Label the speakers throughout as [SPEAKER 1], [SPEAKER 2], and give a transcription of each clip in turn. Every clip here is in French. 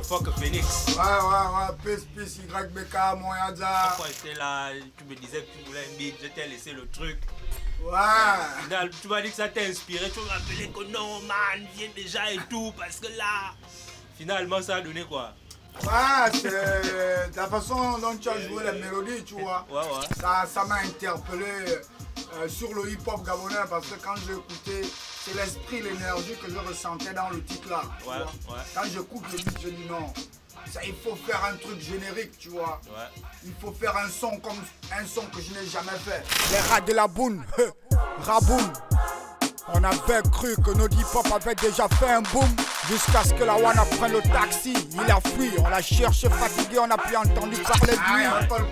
[SPEAKER 1] fuck Phoenix.
[SPEAKER 2] Peace, YBK, Moyaza.
[SPEAKER 1] Quand j'étais là, tu me disais que tu voulais un beat, je t'ai laissé le truc.
[SPEAKER 2] Ouais.
[SPEAKER 1] Final, tu m'as dit que ça t'a inspiré, tu m'as rappelé que non, man, viens déjà et tout, parce que là, finalement, ça a donné quoi?
[SPEAKER 2] Ouais, c'est la façon dont tu as joué la mélodie, tu vois.
[SPEAKER 1] Ouais.
[SPEAKER 2] Ça m'a interpellé sur le hip-hop gabonais parce que quand j'ai écouté, c'est l'esprit, l'énergie que je ressentais dans le titre là.
[SPEAKER 1] Ouais.
[SPEAKER 2] Quand j'écoute le beat, je dis non. Ça, il faut faire un truc générique, tu vois.
[SPEAKER 1] Ouais.
[SPEAKER 2] Il faut faire un son comme un son que je n'ai jamais fait. Les rats de la boune, Raboum. On avait cru que nos hip-hop avaient déjà fait un boom. Jusqu'à ce que la Wana prenne le taxi. Il a fui, on l'a cherché fatigué, on n'a plus entendu parler de lui.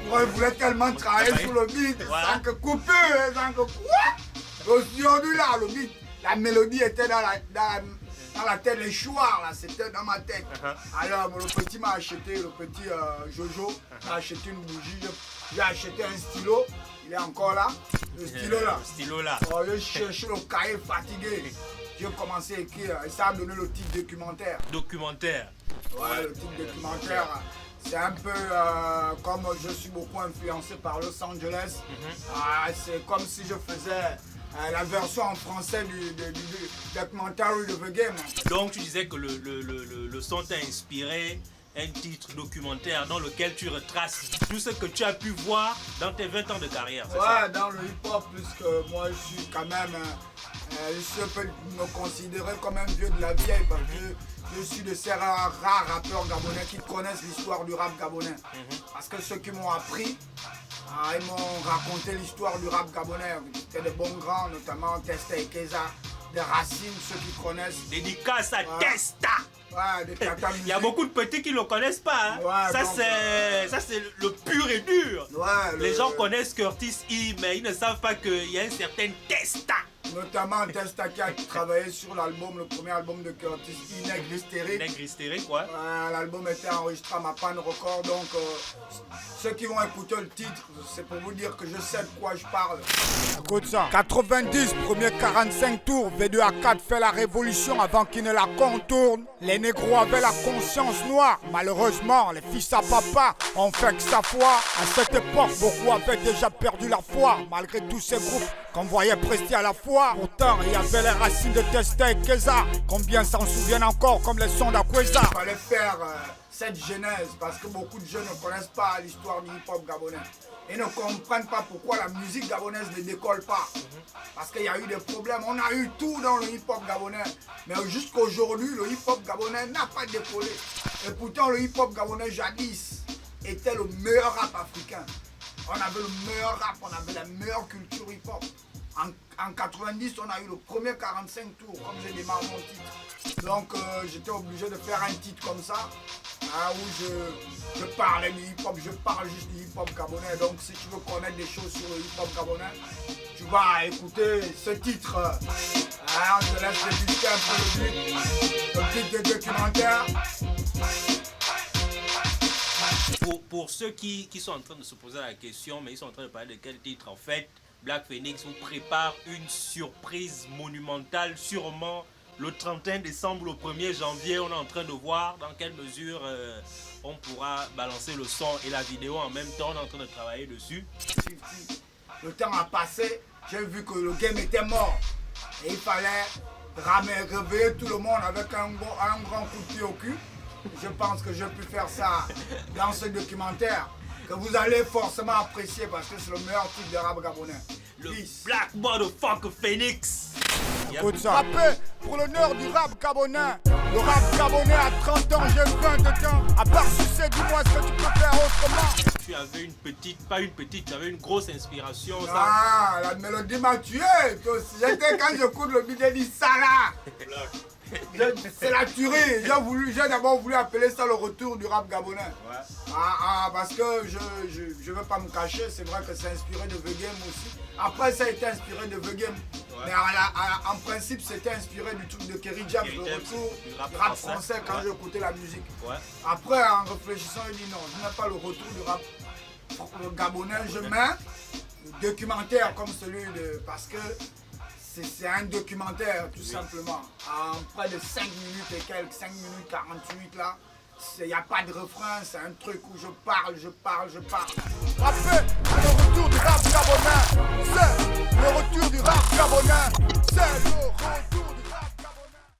[SPEAKER 2] Il voulait tellement travailler sur le beat, sans que couper, sans que quoi. Aujourd'hui là, le beat, la mélodie était dans la tête, les choix là, c'était dans ma tête. Alors le petit m'a acheté, le petit Jojo, m'a acheté une bougie, j'ai acheté un stylo, il est encore là, le stylo là. Oh, je cherchais le cahier fatigué. J'ai commencé à écrire et ça a donné le titre documentaire. Ouais, le titre documentaire. C'est un peu comme je suis beaucoup influencé par Los Angeles. C'est comme si je faisais la version en français du documentaire de The Game.
[SPEAKER 1] Donc tu disais que le son t'a inspiré un titre documentaire dans lequel tu retraces tout ce que tu as pu voir dans tes 20 ans de carrière.
[SPEAKER 2] Ouais, dans le hip-hop, puisque moi je suis quand même, je peux me considérer comme un vieux de la vieille parce que je suis de ces rares rappeurs gabonais qui connaissent l'histoire du rap gabonais. Parce que ceux qui m'ont appris, ils m'ont raconté l'histoire du rap gabonais. C'était des bons grands, notamment Testa et Keza, des Racines, ceux qui connaissent.
[SPEAKER 1] Dédicace à Testa.
[SPEAKER 2] Ouais,
[SPEAKER 1] il y a beaucoup de petits qui ne le connaissent pas. Hein. Ouais, ça, c'est le pur et dur.
[SPEAKER 2] Ouais,
[SPEAKER 1] les gens connaissent Curtis E, mais ils ne savent pas qu'il y a un certain Testa.
[SPEAKER 2] Notamment Testa qui a travaillé sur l'album, le premier album de Curtis E, Nègre Hystérique.
[SPEAKER 1] Nègre Hystérique, ouais.
[SPEAKER 2] L'album était enregistré à ma panne record, donc ceux qui vont écouter le titre, c'est pour vous dire que je sais de quoi je parle. Écoute ça. 90, premier 45 tours, V2A4 fait la révolution avant qu'il ne la contourne. Les négros avaient la conscience noire. Malheureusement, les fils à papa ont fait que sa foi. À cette époque, beaucoup avaient déjà perdu la foi. Malgré tous ces groupes qu'on voyait prester à la foi. Pourtant, il y avait les racines de Testa et Keza. Combien s'en souviennent encore comme les sons d'Akweza. Il fallait faire cette genèse parce que beaucoup de jeunes ne connaissent pas l'histoire du hip-hop gabonais. Et ne comprennent pas pourquoi la musique gabonaise ne décolle pas. Parce qu'il y a eu des problèmes. On a eu tout dans le hip-hop gabonais. Mais jusqu'à aujourd'hui, le hip-hop gabonais n'a pas décollé. Et pourtant, le hip-hop gabonais jadis était le meilleur rap africain. On avait le meilleur rap, on avait la meilleure culture hip-hop. En 90, on a eu le premier 45 tours, comme j'ai démarré mon titre. Donc, j'étais obligé de faire un titre comme ça, où je parlais du hip-hop, je parle juste du hip-hop gabonais. Donc, si tu veux connaître des choses sur le hip-hop gabonais, tu vas écouter ce titre. On te laisse déguster un peu le titre de documentaire.
[SPEAKER 1] Pour ceux qui sont en train de se poser la question, mais ils sont en train de parler de quel titre en fait, Black Phoenix vous prépare une surprise monumentale, sûrement le 31 décembre, le 1er janvier. On est en train de voir dans quelle mesure on pourra balancer le son et la vidéo en même temps. On est en train de travailler dessus.
[SPEAKER 2] Le temps a passé, j'ai vu que le game était mort. Et il fallait réveiller tout le monde avec un grand coup de pied au cul. Je pense que je peux faire ça dans ce documentaire que vous allez forcément apprécier parce que c'est le meilleur type de rap gabonais.
[SPEAKER 1] Le Black Motherfucker Phoenix.
[SPEAKER 2] Écoute ça. Rappé pour l'honneur du rap gabonais. Le rap gabonais à 30 ans, j'ai 20 ans. À part succès, dis-moi ce que tu peux faire autrement.
[SPEAKER 1] Tu avais une petite, pas une petite, tu avais une grosse inspiration. Ça.
[SPEAKER 2] Ah, la mélodie m'a tué. J'étais quand j'écoute le beat, j'ai dit ça là. C'est la tuerie. J'ai d'abord voulu appeler ça le retour du rap gabonais. Ouais. Parce que je veux pas me cacher, c'est vrai que c'est inspiré de The Game aussi. Après ça a été inspiré de The Game. Ouais. Mais en principe c'était inspiré du truc de Kerry James, le retour du rap français quand j'ai écouté la musique. Ouais. Après en réfléchissant, il dit non, je n'ai pas le retour du rap gabonais, je mets le documentaire comme celui de... Parce que c'est un documentaire tout simplement. En près de 5 minutes et quelques, 5 minutes 48 là, il n'y a pas de refrain, c'est un truc où je parle.
[SPEAKER 3] Rappel, le retour du rap gabonais, c'est le retour